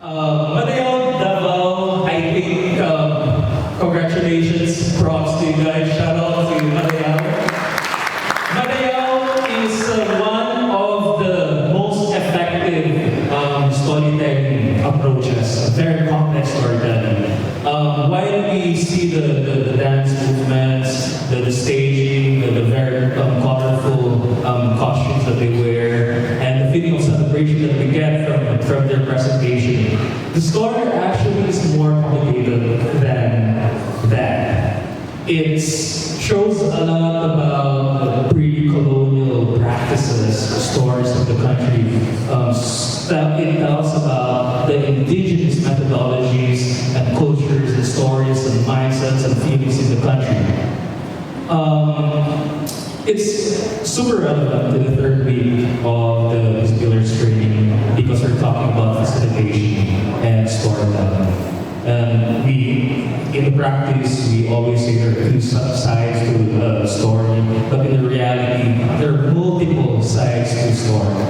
Mateo, Davao, I think, congratulations, props to you guys, shout out to Mateo. Mateo is one of the most effective storytelling approaches, very complex storytelling. While we see the dance movements, the staging, the very colorful costumes that they wear, and the feeling of celebration that we get from their presentation, the story actually is more complicated than that. It shows a lot about the pre-colonial practices, stories of the country. It tells about the indigenous methodologies and cultures and stories and mindsets and feelings in the country. It's super relevant to the third week of the Miss Pillars training because we're talking about facilitation and storytelling. And in the practice, we always say there are two sides to a story, but in the reality, there are multiple sides to a story.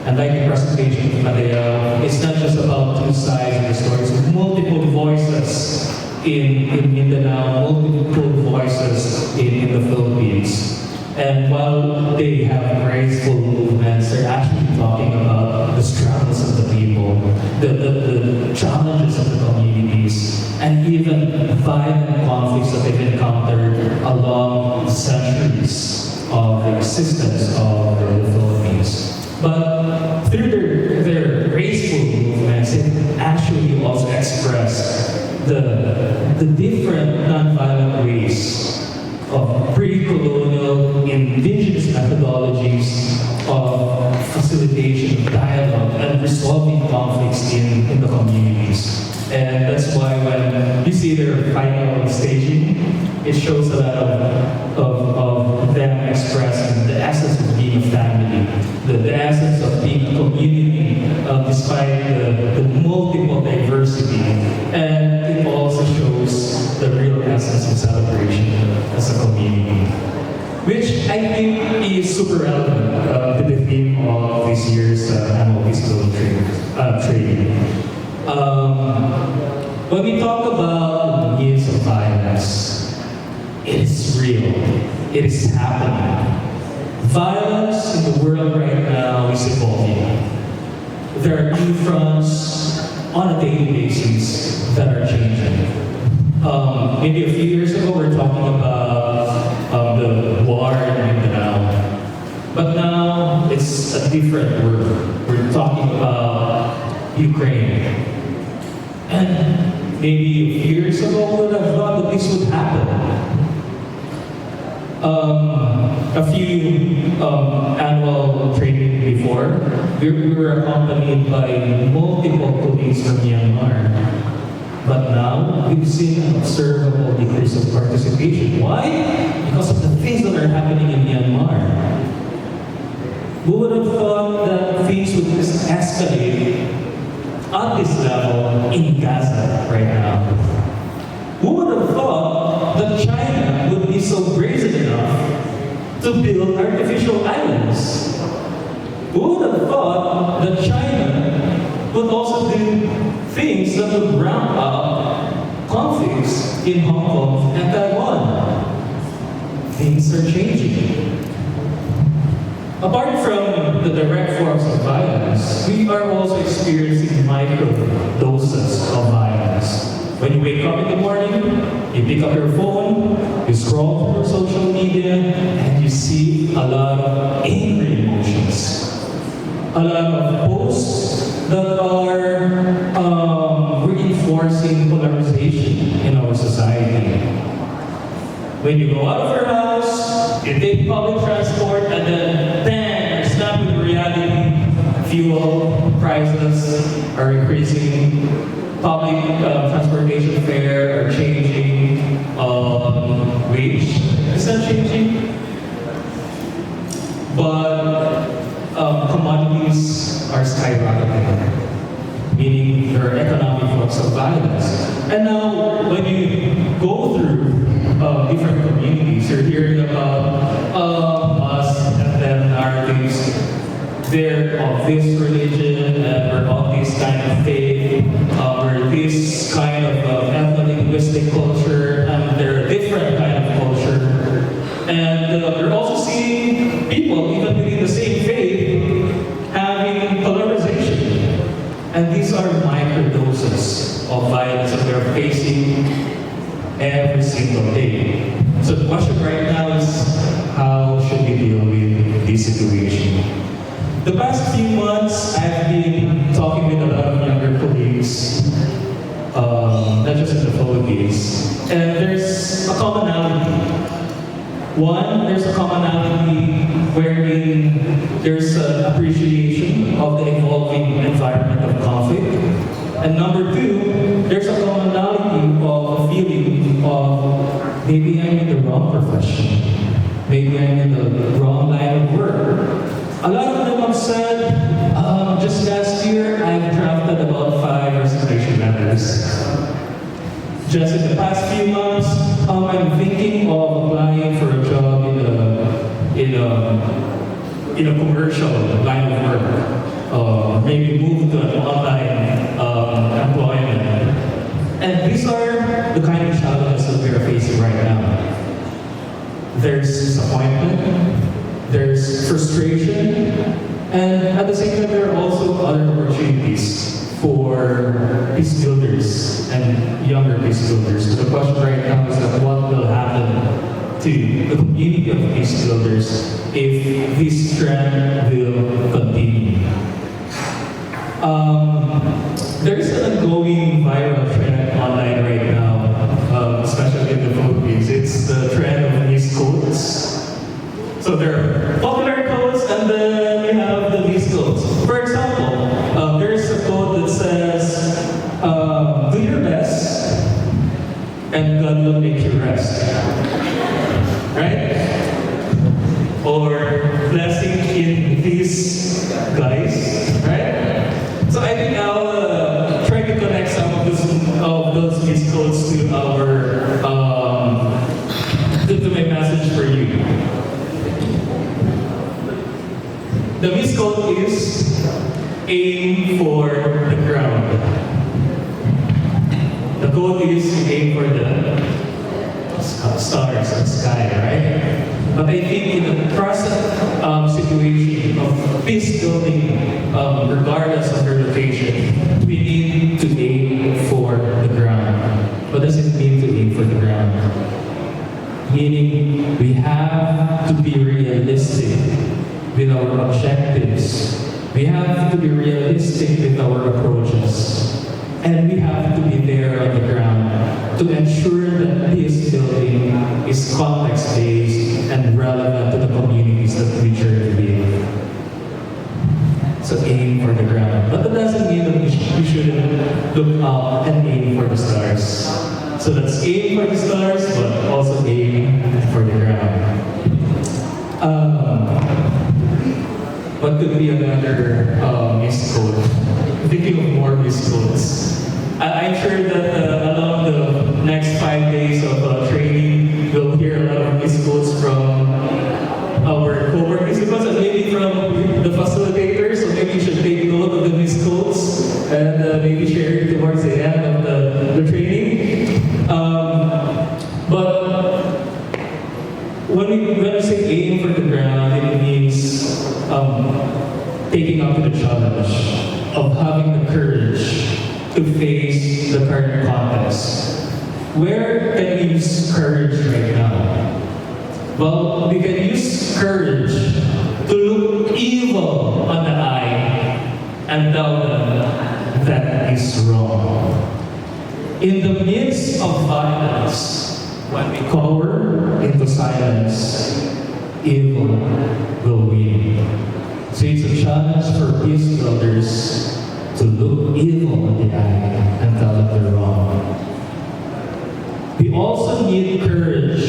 And like the presentation of Mateo, it's not just about two sides of the story, it's multiple voices in Mindanao, multiple voices in the Philippines. And while they have graceful movements, they're actually talking about the struggles of the people, the challenges of the communities, and even violent conflicts that they've encountered along the centuries of the existence of the Philippines. But through their graceful movements, it actually also expressed the different nonviolent ways of pre-colonial indigenous methodologies of facilitation, dialogue, and resolving conflicts in the communities. And that's why when you see their final staging, it shows a lot of them expressing the essence of being a family, the essence of being a community, despite the multiple diversity. And it also shows the real essence of celebration as a community, which I think is super relevant to the theme of this year's annual physical training. When we talk about the means of violence, it is real. It is happening. Violence in the world right now is evolving. There are new fronts on a daily basis that are changing. Maybe a few years ago, we were talking about the war in Mindanao. But now, it's a different word. We're talking about Ukraine. And maybe a few years ago, we would have thought that this would happen. A few annual training before, we were accompanied by multiple colleagues from Myanmar. But now, we've seen an observable decrease of participation. Why? Because of the things that are happening in Myanmar. Who would have thought that things would just escalate at this level in Gaza right now? Who would have thought that China would be so brazen enough to build artificial islands? Who would have thought that China would also do things that would ramp up conflicts in Hong Kong and Taiwan? Things are changing. Apart from the direct forms of violence, we are also experiencing micro doses of violence. When you wake up in the morning, you pick up your phone, you scroll through social media, and you see a lot of angry emotions. A lot of posts that are reinforcing polarization in our society. When you go out of your house, you take public transport, and then bang, you're snapped with reality. Fuel prices are increasing, public transportation fare are changing, wage is not changing, but commodities are skyrocketing, meaning there are economic forms of violence. And now, when you go through different communities, you're hearing about us and them narratives they're of this religion, or of this kind of faith, or this kind of ethno-linguistic culture, and they're a different kind of culture. And we're also seeing people, even within the same faith, having polarization. And these are microdoses of violence that we're facing every single day. So the question right now is, how should we deal with this situation? The past few months, I've been talking with a lot of younger colleagues, not just in the Philippines, and there's a commonality. One, there's a commonality wherein there's an appreciation of the evolving environment of conflict. And number two, there's a commonality of a feeling of maybe I'm in the wrong profession, maybe I'm in the wrong line of work. A lot of them have said, just last year I've drafted about 5 resignation letters. Just in the past few months, I'm thinking of applying for a job in a commercial line of work, maybe move to an online employment. And these are the kind of challenges that we are facing right now. There's disappointment, there's frustration, and at the same time, there are also other opportunities for peace builders and younger peace builders. So the question right now is that what will happen to the community of peace builders if this trend will continue? There is an ongoing viral trend online right now, especially in the Philippines. It's the trend of Miss Quotes. So there are popular quotes, and then we have the Miss Quotes. For example, there's a quote that says, do your best, and God will make you rest. Right? Or blessing in these guys, right? So I think I'll try to connect some of those Miss Quotes to our to my message for you. The Miss Quote is aim for the ground. The quote is aim for the stars and sky, right? But I think in the present situation of peace building, regardless of your location, we need to aim for the ground. What does it mean to aim for the ground? Meaning we have to be realistic with our objectives. We have to be realistic with our approaches. And we have to be there on the ground to ensure that peace building is context-based and relevant to the communities that we journey with. So aim for the ground. But that doesn't mean that we shouldn't look up and aim for the stars. So let's aim for the stars, but also aim for the ground. What could be another Miss Quote? Thinking of more Miss Quotes. I'm sure that along the next 5 days of training, we'll hear a lot of Miss Quotes from our co-workers, because maybe from the facilitators, so maybe you should take note of the Miss Quotes and maybe share it towards the end of the training. But when we say aim for the ground, it means taking up to the challenge of having the courage to face the current context. Where can we use courage right now? Well, we can use courage to look evil on the eye and tell them that is wrong. In the midst of violence, when we cower into silence, evil will win. So it's a challenge for peace builders to look evil in the eye and tell them they're wrong. We also need courage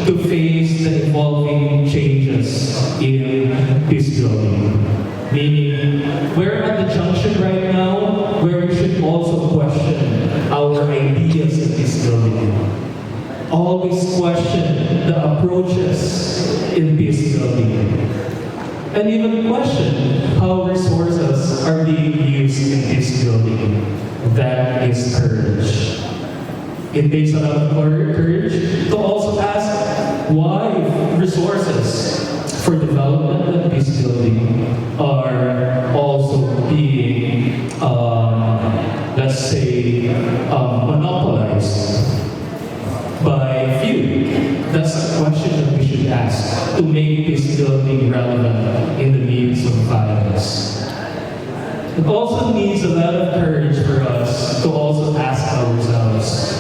to face the evolving changes in peace building. Meaning, we're at the junction right now where we should also question our ideas in peace building. Always question the approaches in peace building. and even question how resources are being used in this building. That is courage. It takes a lot of courage to also ask why resources for development of this building are also being, let's say, monopolized by few. That's a question that we should ask to make this building relevant in the needs of violence. It also needs a lot of courage for us to also ask ourselves,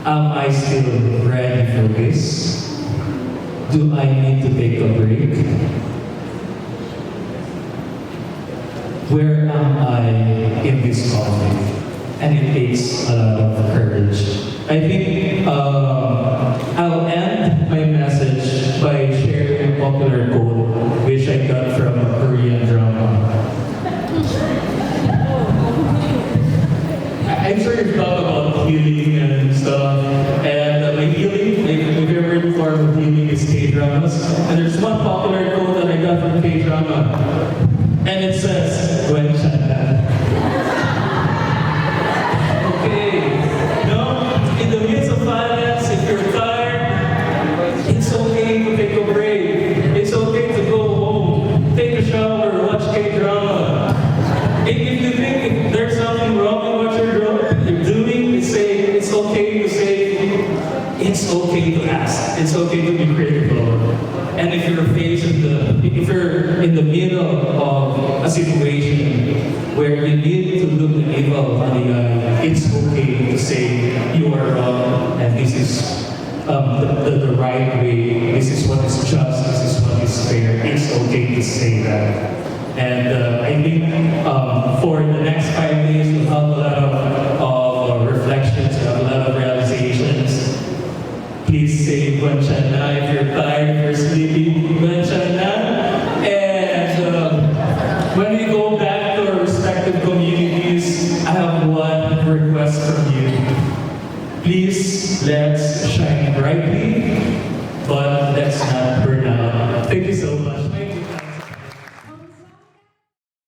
am I still ready for this? Do I need to take a break? Where am I in this conflict? And it takes a lot of courage. I think I'll end my message by sharing a popular quote which I got from a Korean drama. I'm sure you've thought about healing and stuff, and my healing, my favorite form of healing is K-dramas. And there's one popular quote that I got from K-drama, and it says, "Gwen Chandan." Okay, no, in the midst of violence, if you're tired, it's okay to take a break. It's okay to go home, take a shower, watch K-drama. If you think there's something wrong with what you're doing, it's okay to say, it's okay to ask, it's okay to be critical. And if if you're in the middle of a situation where you need to look the evil in the eye, it's okay to say you are wrong and this is the right way, this is what is just, this is what is fair. It's okay to say that. And I think for the next 5 days, we'll have a lot of reflections, we'll have a lot of realizations. Please say Gwen Chandan if you're tired, if you're sleepy, Gwen Chandan. And when we go back to our respective communities, I have one request from you. Please, let's shine brightly, but let's not burn out. Thank you so much.